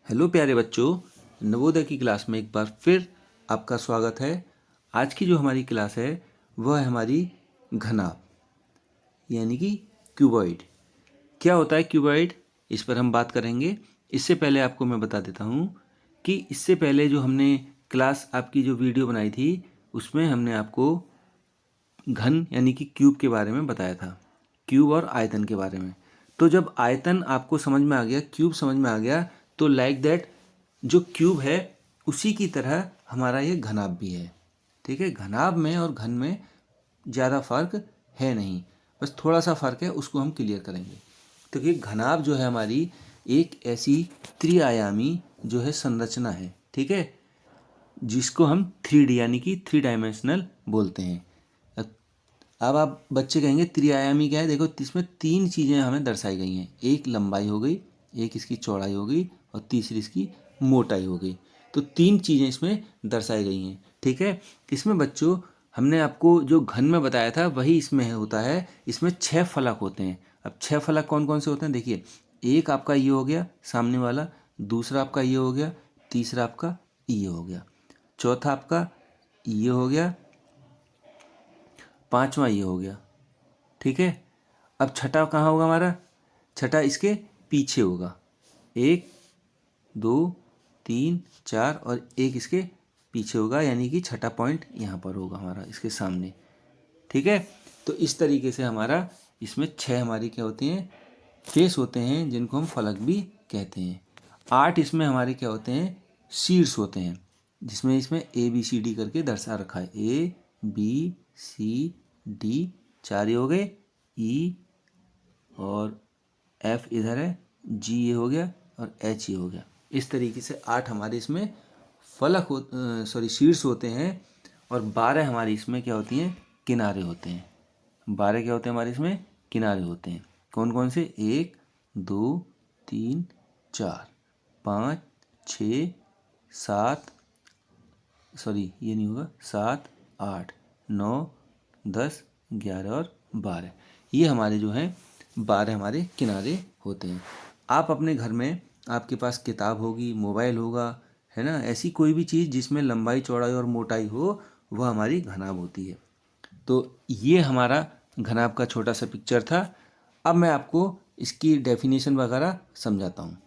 Hello प्यारे बच्चों, नवोदय की क्लास में एक बार फिर आपका स्वागत है। आज की जो हमारी क्लास है वह है हमारी घनाभ यानी कि क्यूबॉइड। क्या होता है क्यूबॉइड, इस पर हम बात करेंगे। इससे पहले आपको मैं बता देता हूँ कि इससे पहले जो हमने क्लास आपकी जो वीडियो बनाई थी उसमें हमने आपको घन यानी कि क्यूब के बारे में बताया था, क्यूब और आयतन के बारे में। तो जब आयतन आपको समझ में आ गया, क्यूब समझ में आ गया, तो लाइक दैट जो क्यूब है उसी की तरह हमारा ये घनाभ भी है। ठीक है, घनाभ में और घन में ज़्यादा फर्क है नहीं, बस थोड़ा सा फर्क है, उसको हम क्लियर करेंगे। तो ये घनाभ जो है हमारी एक ऐसी त्रिआयामी जो है संरचना है, ठीक है, जिसको हम 3D यानी कि 3 डायमेंशनल बोलते हैं। अब आप बच्चे कहेंगे त्रिआयामी क्या है। देखो, इसमें 3 चीज़ें हमें दर्शाई गई हैं। एक लंबाई हो गई, एक इसकी चौड़ाई हो गई और तीसरी इसकी मोटाई हो गई। तो 3 चीज़ें इसमें दर्शाई गई हैं, ठीक है। इसमें बच्चों हमने आपको जो घन में बताया था वही इसमें होता है। इसमें 6 फलक होते हैं। अब 6 फलक कौन कौन से होते हैं देखिए, एक आपका ये हो गया सामने वाला, दूसरा आपका ये हो गया, तीसरा आपका ये हो गया, चौथा आपका ये हो गया, पांचवा ये हो गया, ठीक है। अब छठा कहाँ होगा हमारा, छठा इसके पीछे होगा। 1 2 3 4 और एक इसके पीछे होगा, यानी कि छठा पॉइंट यहाँ पर होगा हमारा इसके सामने, ठीक है। तो इस तरीके से हमारा इसमें 6 हमारी क्या होती हैं, फेस होते हैं, जिनको हम फलक भी कहते हैं। 8 इसमें हमारे क्या होते हैं, शीर्ष होते हैं, जिसमें इसमें ABCD करके दर्शा रखा है। ABCD 4 ये हो गए, E और F इधर है, G ये हो गया और H ये हो गया। इस तरीके से 8 हमारे इसमें फलक शीर्ष होते हैं और 12 हमारी इसमें क्या होती हैं, किनारे होते हैं। 12 क्या होते हैं हमारे इसमें, किनारे होते हैं। कौन कौन से, 1 2 3 4 5 6 7, ये नहीं होगा, 7 8 9 10 11 और 12, ये हमारे जो हैं 12 हमारे किनारे होते हैं। आप अपने घर में, आपके पास किताब होगी, मोबाइल होगा, है ना, ऐसी कोई भी चीज़ जिसमें लंबाई चौड़ाई और मोटाई हो वह हमारी घनाभ होती है। तो ये हमारा घनाभ का छोटा सा पिक्चर था। अब मैं आपको इसकी डेफिनेशन वगैरह समझाता हूँ।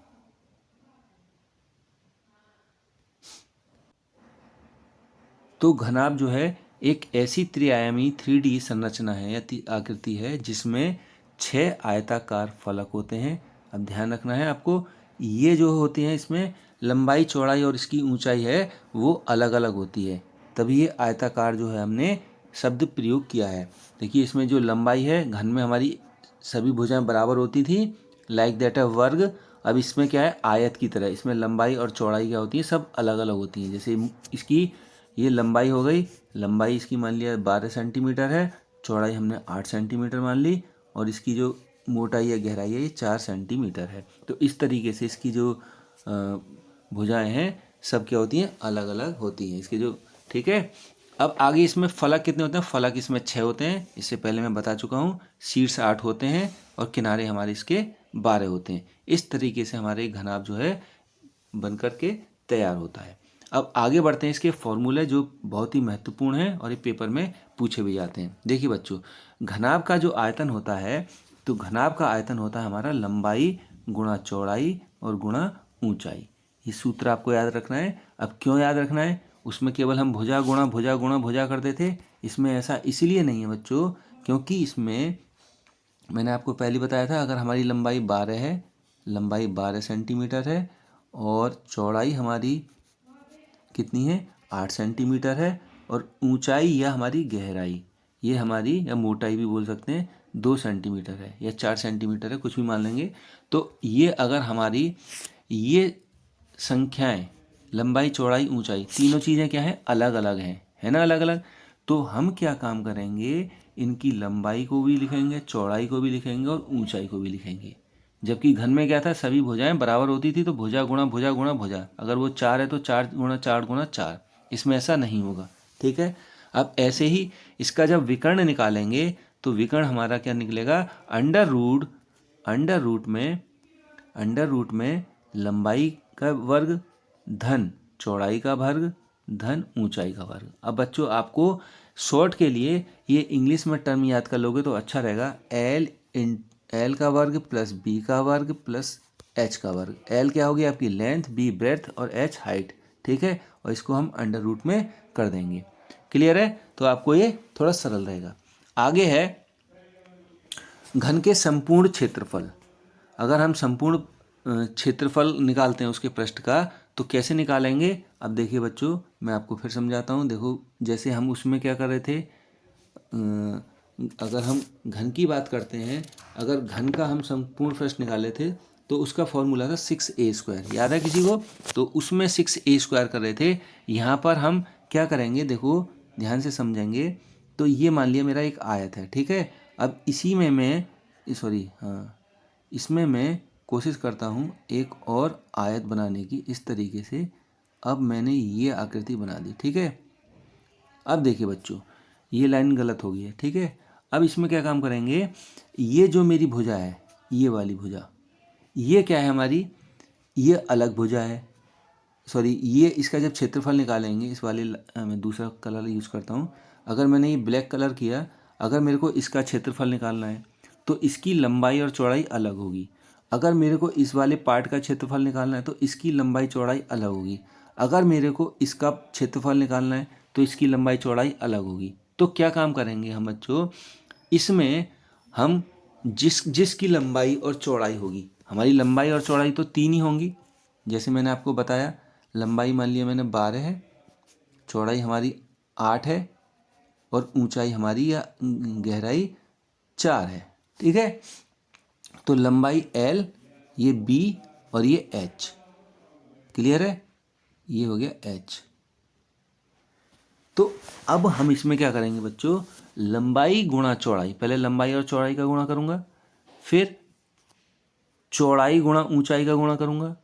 तो घनाभ जो है एक ऐसी त्रिआयामी 3D संरचना है या आकृति है जिसमें 6 आयताकार फलक होते हैं। अब ध्यान रखना है आपको, ये जो होती हैं इसमें लंबाई चौड़ाई और इसकी ऊंचाई है वो अलग अलग होती है, तभी ये आयताकार जो है हमने शब्द प्रयोग किया है। देखिए, इसमें जो लंबाई है, घन में हमारी सभी भुजाएं बराबर होती थी, लाइक दैट है वर्ग। अब इसमें क्या है, आयत की तरह इसमें लंबाई और चौड़ाई क्या होती है, सब अलग अलग होती हैं। जैसे इसकी ये लंबाई हो गई, लंबाई इसकी मान लिया 12 सेंटीमीटर है, चौड़ाई हमने 8 सेंटीमीटर मान ली, और इसकी जो मोटाई या गहराई है ये 4 सेंटीमीटर है। तो इस तरीके से इसकी जो भुजाएं हैं सब क्या होती हैं, अलग अलग होती हैं इसके जो, ठीक है। अब आगे इसमें फलक कितने होते हैं, फलक इसमें 6 होते हैं, इससे पहले मैं बता चुका हूँ। शीर्ष 8 होते हैं और किनारे हमारे इसके 12 होते हैं। इस तरीके से हमारे घनाभ जो है बन कर के तैयार होता है। अब आगे बढ़ते हैं, इसके फॉर्मूले जो बहुत ही महत्वपूर्ण है और ये पेपर में पूछे भी जाते हैं। देखिए बच्चों, घनाभ का जो आयतन होता है, तो घनाभ का आयतन होता है हमारा लंबाई गुणा चौड़ाई और गुणा ऊंचाई। ये सूत्र आपको याद रखना है। अब क्यों याद रखना है, उसमें केवल हम भुजा गुणा भुजा गुणा भुजा करते थे, इसमें ऐसा इसलिए नहीं है बच्चों, क्योंकि इसमें मैंने आपको पहले बताया था, अगर हमारी लंबाई 12 है, लंबाई 12 सेंटीमीटर है और चौड़ाई हमारी कितनी है, 8 सेंटीमीटर है, और ऊंचाई या हमारी गहराई, ये हमारी, या मोटाई भी बोल सकते हैं, 2 सेंटीमीटर है या 4 सेंटीमीटर है, कुछ भी मान लेंगे। तो ये अगर हमारी ये संख्याएं, लंबाई चौड़ाई ऊंचाई, तीनों चीज़ें क्या है, अलग अलग हैं, है ना, अलग अलग। तो हम क्या काम करेंगे, इनकी लंबाई को भी लिखेंगे, चौड़ाई को भी लिखेंगे और ऊंचाई को भी लिखेंगे। जबकि घन में क्या था, सभी भुजाएं बराबर होती थी, तो भुजा गुणा भुजा गुणा भुजा, अगर वो 4 है तो 4 गुणा 4 गुणा 4, इसमें ऐसा नहीं होगा, ठीक है। अब ऐसे ही इसका जब विकर्ण निकालेंगे तो विकर्ण हमारा क्या निकलेगा, अंडर रूट में लंबाई का वर्ग धन चौड़ाई का वर्ग धन ऊंचाई का वर्ग। अब बच्चों आपको शॉर्ट के लिए ये इंग्लिश में टर्म याद कर लोगे तो अच्छा रहेगा। एल का वर्ग प्लस बी का वर्ग प्लस एच का वर्ग। एल क्या होगी आपकी लेंथ, बी ब्रेड्थ और एच हाइट, ठीक है। और इसको हम अंडर रूट में कर देंगे। क्लियर है? तो आपको ये थोड़ा सरल रहेगा। आगे है घन के संपूर्ण क्षेत्रफल। अगर हम संपूर्ण क्षेत्रफल निकालते हैं उसके पृष्ठ का तो कैसे निकालेंगे? अब देखिए बच्चों, मैं आपको फिर समझाता हूँ। देखो, जैसे हम उसमें क्या कर रहे थे, अगर हम घन की बात करते हैं, अगर घन का हम संपूर्ण पृष्ठ निकाले थे तो उसका फॉर्मूला था 6a²। याद है किसी को? तो उसमें 6a² कर रहे थे। यहाँ पर हम क्या करेंगे, देखो ध्यान से समझेंगे। तो ये मान लिया मेरा एक आयत है, ठीक है। अब इसी में मैं इसमें मैं कोशिश करता हूँ एक और आयत बनाने की इस तरीके से। अब मैंने ये आकृति बना दी, ठीक है। अब देखिए बच्चों, ये लाइन गलत हो गई है, ठीक है। अब इसमें क्या काम करेंगे, ये जो मेरी भुजा है, ये वाली भुजा, ये क्या है हमारी, ये अलग भुजा है। सॉरी, ये इसका जब क्षेत्रफल निकालेंगे, इस वाले मैं दूसरा कलर यूज़ करता हूँ। अगर मैंने ये ब्लैक कलर किया, अगर मेरे को इसका क्षेत्रफल निकालना है तो इसकी लंबाई और चौड़ाई अलग होगी। अगर मेरे को इस वाले पार्ट का क्षेत्रफल निकालना है तो इसकी लंबाई चौड़ाई अलग होगी। अगर मेरे को इसका क्षेत्रफल निकालना है तो इसकी लंबाई चौड़ाई अलग होगी। तो क्या काम करेंगे हम बच्चों, इसमें हम जिसकी लंबाई और चौड़ाई होगी, हमारी लंबाई और चौड़ाई तो 3 ही होंगी। जैसे मैंने आपको बताया, लंबाई मान लिया मैंने 12 है, चौड़ाई हमारी 8 है और ऊंचाई हमारी या गहराई 4 है, ठीक है। तो लंबाई L, ये B और ये H। क्लियर है? ये हो गया H। तो अब हम इसमें क्या करेंगे बच्चों, लंबाई गुणा चौड़ाई। पहले लंबाई और चौड़ाई का गुणा करूंगा, फिर चौड़ाई गुणा ऊंचाई का गुणा करूंगा,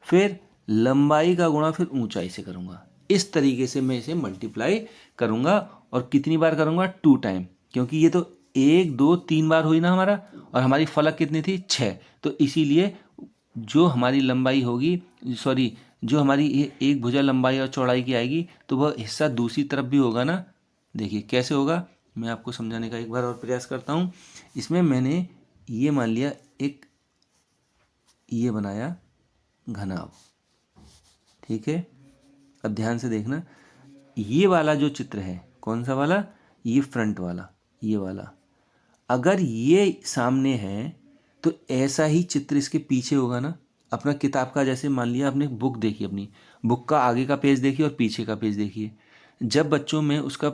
फिर लंबाई का गुणा फिर ऊंचाई से करूंगा। इस तरीके से मैं इसे मल्टीप्लाई करूंगा। और कितनी बार करूंगा? 2 टाइम, क्योंकि ये तो 1 2 3 बार हुई ना हमारा, और हमारी फलक कितनी थी? 6। तो इसीलिए जो हमारी लंबाई होगी, सॉरी, जो हमारी ये एक भुजा लंबाई और चौड़ाई की आएगी तो वह हिस्सा दूसरी तरफ भी होगा ना। देखिए कैसे होगा, मैं आपको समझाने का एक बार और प्रयास करता हूँ। इसमें मैंने ये मान लिया, एक ये बनाया घनाभ, ठीक है। अब ध्यान से देखना, ये वाला जो चित्र है, कौन सा वाला? ये फ्रंट वाला, ये वाला। अगर ये सामने है तो ऐसा ही चित्र इसके पीछे होगा ना। अपना किताब का, जैसे मान लिया आपने बुक देखी, अपनी बुक का आगे का पेज देखिए और पीछे का पेज देखिए। जब बच्चों मैं उसका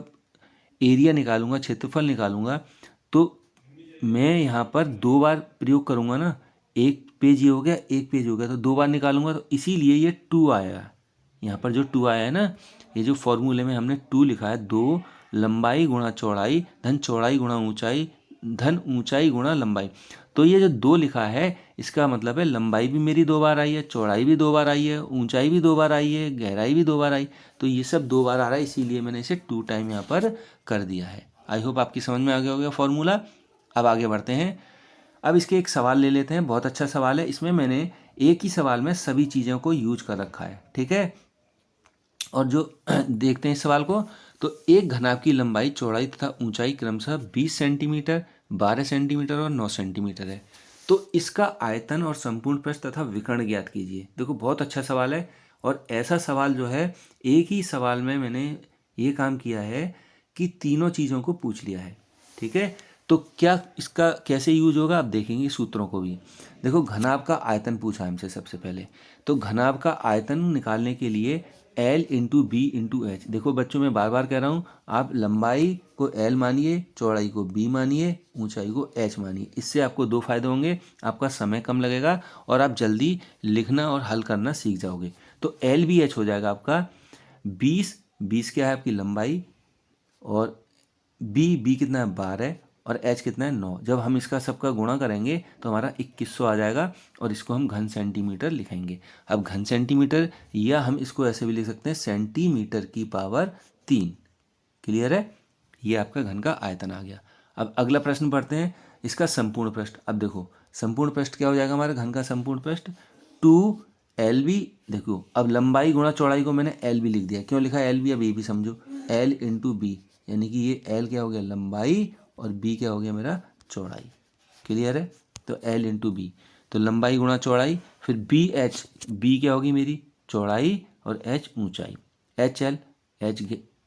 एरिया निकालूंगा, क्षेत्रफल निकालूंगा, तो मैं यहाँ पर 2 बार प्रयोग करूँगा ना। एक पेज ये हो गया, एक पेज हो गया, तो 2 बार निकालूंगा, तो इसीलिए ये 2 आया है। यहाँ पर जो 2 आया है ना, ये जो फॉर्मूले में हमने 2 लिखा है, 2 लंबाई गुणा चौड़ाई धन चौड़ाई गुणा ऊंचाई धन ऊंचाई गुणा लंबाई। तो ये जो 2 लिखा है, इसका मतलब है लंबाई भी मेरी 2 बार आई है, चौड़ाई भी 2 बार आई है, ऊंचाई भी 2 बार आई है, गहराई भी 2 बार आई। तो ये सब 2 बार आ रहा है, इसीलिए मैंने इसे 2 टाइम यहाँ पर कर दिया है। आई होप आपकी समझ में आ गया होगा फॉर्मूला। अब आगे बढ़ते हैं। अब इसके एक सवाल ले लेते हैं, बहुत अच्छा सवाल है। इसमें मैंने एक ही सवाल में सभी चीज़ों को यूज कर रखा है, ठीक है। और जो देखते हैं इस सवाल को, तो एक घनाभ की लंबाई चौड़ाई तथा ऊंचाई क्रमशः 20 सेंटीमीटर, 12 सेंटीमीटर और 9 सेंटीमीटर है। तो इसका आयतन और संपूर्ण पृष्ठ तथा विकर्ण ज्ञात कीजिए। देखो बहुत अच्छा सवाल है, और ऐसा सवाल जो है, एक ही सवाल में मैंने ये काम किया है कि तीनों चीज़ों को पूछ लिया है, ठीक है। तो क्या इसका कैसे यूज होगा, आप देखेंगे सूत्रों को भी। देखो घनाभ का आयतन पूछा हमसे सबसे पहले, तो घनाभ का आयतन निकालने के लिए L into B into H. देखो बच्चों, मैं बार बार कह रहा हूँ, आप लंबाई को L मानिए, चौड़ाई को B मानिए, ऊंचाई को H मानिए। इससे आपको 2 फायदे होंगे, आपका समय कम लगेगा और आप जल्दी लिखना और हल करना सीख जाओगे। तो LBH हो जाएगा आपका 20 क्या है आपकी लंबाई, और बी कितना है 12, और एच कितना है 9। जब हम इसका सबका गुणा करेंगे तो हमारा 2100 आ जाएगा, और इसको हम घन सेंटीमीटर लिखेंगे। अब घन सेंटीमीटर, या हम इसको ऐसे भी लिख सकते हैं सेंटीमीटर की पावर 3। क्लियर है? ये आपका घन का आयतन आ गया। अब अगला प्रश्न पढ़ते हैं, इसका संपूर्ण पृष्ठ। अब देखो संपूर्ण पृष्ठ क्या हो जाएगा हमारा घन का संपूर्ण पृष्ठ, 2 एल बी, देखो अब लंबाई गुणा चौड़ाई को मैंने एल बी लिख दिया। क्यों लिखा एल बी, अब ये भी समझो, एल इंटू बी, यानी कि ये एल क्या हो गया लंबाई और बी क्या हो गया मेरा चौड़ाई। क्लियर है? तो एल इंटू बी, तो लंबाई गुणा चौड़ाई, फिर बी एच, बी क्या होगी मेरी चौड़ाई और एच ऊंचाई, एच एल,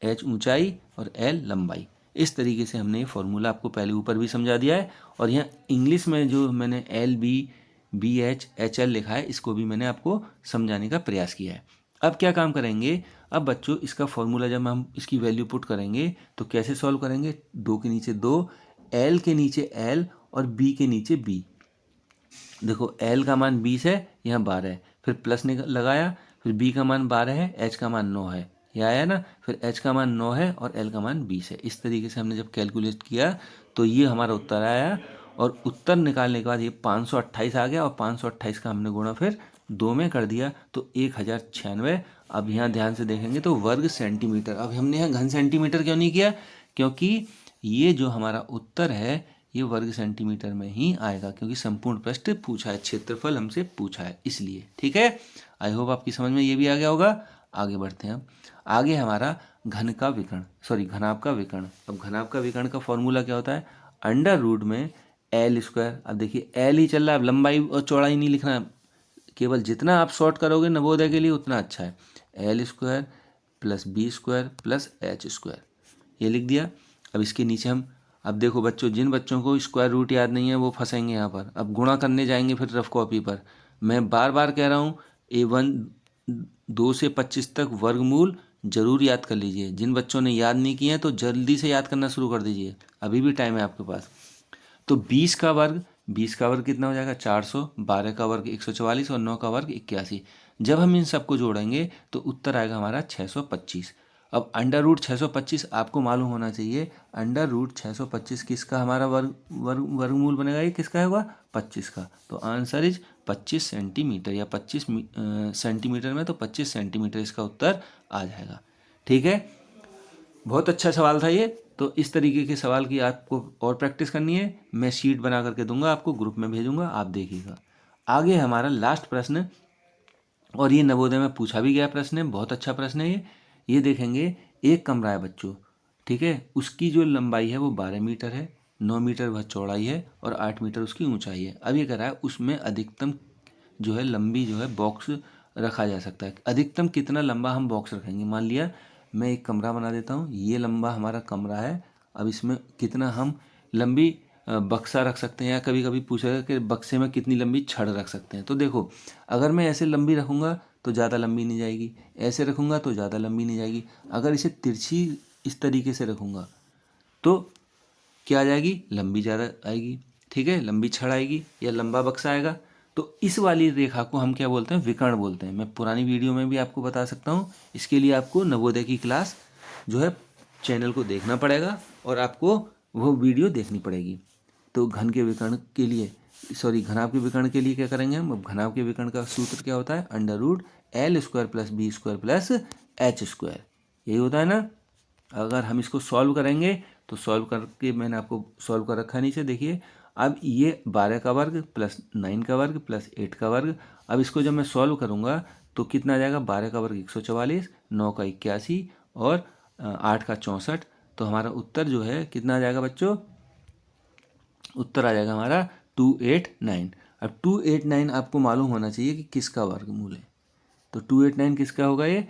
एच ऊंचाई और एल लंबाई। इस तरीके से हमने ये फॉर्मूला आपको पहले ऊपर भी समझा दिया है, और यहाँ इंग्लिश में जो मैंने L B, B H, H L लिखा है, इसको भी मैंने आपको समझाने का प्रयास किया है। अब क्या काम करेंगे, अब बच्चों इसका फॉर्मूला जब हम इसकी वैल्यू पुट करेंगे तो कैसे सॉल्व करेंगे, 2 के नीचे 2, एल के नीचे एल और बी के नीचे बी। देखो एल का मान 20 है, यहाँ 12 है, फिर प्लस लगाया, फिर बी का मान 12 है, एच का मान 9 है, ये आया ना, फिर एच का मान 9 है और एल का मान 20 है। इस तरीके से हमने जब कैलकुलेट किया तो ये हमारा उत्तर आया, और उत्तर निकालने के बाद ये 528 आ गया, और 528 का हमने गुणा फिर 2 में कर दिया तो 1096। अब यहाँ ध्यान से देखेंगे तो वर्ग सेंटीमीटर। अब हमने यहाँ घन सेंटीमीटर क्यों नहीं किया, क्योंकि ये जो हमारा उत्तर है ये वर्ग सेंटीमीटर में ही आएगा, क्योंकि संपूर्ण पृष्ठ पूछा है, क्षेत्रफल हमसे पूछा है इसलिए। ठीक है, आई होप आपकी समझ में ये भी आ गया होगा। आगे बढ़ते हैं हम। आगे हमारा घन का विकर्ण, सॉरी घनाभ का विकर्ण। अब घनाभ का विकर्ण का फॉर्मूला क्या होता है, अंडर रूट में एल स्क्वायर। अब देखिए एल ही चल रहा है, अब लंबाई और चौड़ाई नहीं लिखना, केवल जितना आप शॉर्ट करोगे नवोदय के लिए उतना अच्छा है। L square plus B square plus H square, ये लिख दिया। अब इसके नीचे हम, अब देखो बच्चों, जिन बच्चों को स्क्वायर रूट याद नहीं है वो फंसेंगे यहाँ पर। अब गुणा करने जाएंगे फिर रफ कॉपी पर। मैं बार बार कह रहा हूँ, A1 2 से 25 तक वर्गमूल जरूर याद कर लीजिए। जिन बच्चों ने याद नहीं किए हैं तो जल्दी से याद करना शुरू कर दीजिए, अभी भी टाइम है आपके पास। तो 20 का वर्ग, 20 का वर्ग कितना हो जाएगा 400, 12 का वर्ग 144 और 9 का वर्ग 81। जब हम इन सबको जोड़ेंगे तो उत्तर आएगा हमारा 625। अब अंडर रूट 625 आपको मालूम होना चाहिए, अंडर रूट 625 किसका हमारा वर्गमूल बनेगा, ये किसका होगा 25 का। तो आंसर इज 25 सेंटीमीटर, या 25 सेंटीमीटर में तो 25 सेंटीमीटर इसका उत्तर आ जाएगा। ठीक है, बहुत अच्छा सवाल था ये। तो इस तरीके के सवाल की आपको और प्रैक्टिस करनी है, मैं शीट बना करके दूंगा आपको, ग्रुप में भेजूंगा, आप देखिएगा। आगे हमारा लास्ट प्रश्न, और ये नवोदय में पूछा भी गया प्रश्न है, बहुत अच्छा प्रश्न है ये देखेंगे। एक कमरा है बच्चों, ठीक है, उसकी जो लंबाई है वो 12 मीटर है, 9 मीटर वह चौड़ाई है और 8 मीटर उसकी ऊंचाई है। अब ये कह रहा है उसमें अधिकतम जो है लंबी जो है बॉक्स रखा जा सकता है। अधिकतम कितना लंबा हम बॉक्स रखेंगे, मान लिया मैं एक कमरा बना देता हूँ, ये लंबा हमारा कमरा है। अब इसमें कितना हम लंबी बक्सा रख सकते हैं, या कभी कभी पूछेगा कि बक्से में कितनी लंबी छड़ रख सकते हैं। तो देखो, अगर मैं ऐसे लंबी रखूँगा तो ज़्यादा लंबी नहीं जाएगी, ऐसे रखूँगा तो ज़्यादा लंबी नहीं जाएगी। अगर इसे तिरछी इस तरीके से रखूँगा तो क्या आ जाएगी, लंबी ज़्यादा आएगी। ठीक है, लंबी छड़ आएगी या लंबा बक्सा आएगा। तो इस वाली रेखा को हम क्या बोलते हैं, विकर्ण बोलते हैं। मैं पुरानी वीडियो में भी आपको बता सकता हूँ। इसके लिए आपको नवोदय की क्लास जो है चैनल को देखना पड़ेगा और आपको वो वीडियो देखनी पड़ेगी। तो घन के विकर्ण के लिए, सॉरी घनाभ के विकर्ण के लिए क्या करेंगे हम, अब घनाभ के विकर्ण का सूत्र क्या होता है, under root L square plus B square plus H square, यही होता है ना। अगर हम इसको सॉल्व करेंगे तो सॉल्व करके मैंने आपको सॉल्व कर रखा है नीचे, देखिए। अब ये 12 का वर्ग प्लस 9 का वर्ग प्लस 8 का वर्ग, अब इसको जब मैं सॉल्व करूँगा तो कितना आ जाएगा, 12 का वर्ग 144, 9 का 81 और 8 का 64। तो हमारा उत्तर जो है कितना आ जाएगा बच्चों, उत्तर आ जाएगा हमारा 289। अब 289 आपको मालूम होना चाहिए कि किसका वर्गमूल है। तो 289 किसका होगा, ये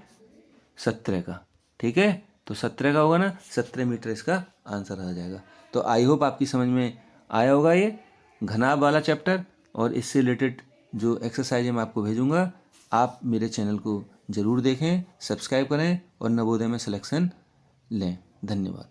17 का। ठीक है, तो 17 का होगा ना, 17 मीटर इसका आंसर आ जाएगा। तो आई होप आपकी समझ में आया होगा ये घनाभ वाला चैप्टर, और इससे रिलेटेड जो एक्सरसाइज मैं आपको भेजूंगा, आप मेरे चैनल को ज़रूर देखें, सब्सक्राइब करें और नवोदय में सिलेक्शन लें। धन्यवाद।